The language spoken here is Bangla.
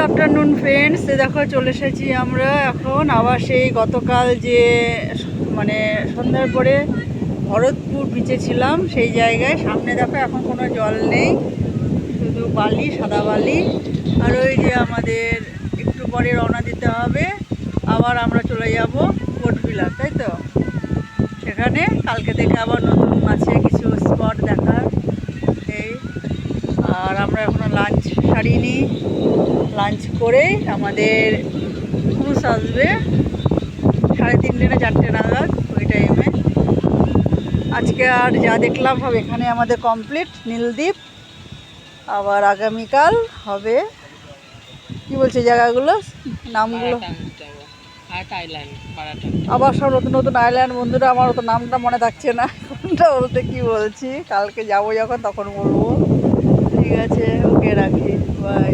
আফটারনুন ফ্রেন্ডস, দেখো চলে এসেছি আমরা এখন আবার সেই গতকাল যে মানে সন্ধ্যার পরে ভরতপুর বিচে ছিলাম সেই জায়গায়। সামনে দেখো এখন কোনো জল নেই, শুধু বালি, সাদা বালি। আর ওই যে আমাদের একটু পরে রওনা দিতে হবে, আবার আমরা চলে যাব কোটবিলাস, তাই তো। সেখানে কালকে থেকে আবার নতুন আছে কিছু স্পট দেখার। এই আর আমরা এখনও লাঞ্চ সারিনি, লাঞ্চ করেই আমাদের ক্রুজ আসবে 3:30 না 4টে নাগাদ, ওই টাইমে। আজকে আর যা দেখলাম সব এখানে আমাদের কমপ্লিট, নীলদ্বীপ। আবার আগামীকাল হবে কি বলছে জায়গাগুলো, নামগুলো আবার সব নতুন নতুন আইল্যান্ড। বন্ধুরা আমার তো নামটা মনে থাকছে না কোনটা বলতে কি বলছি, কালকে যাবো যখন তখন বলবো। ঠিক আছে, ওকে রাখি, বাই।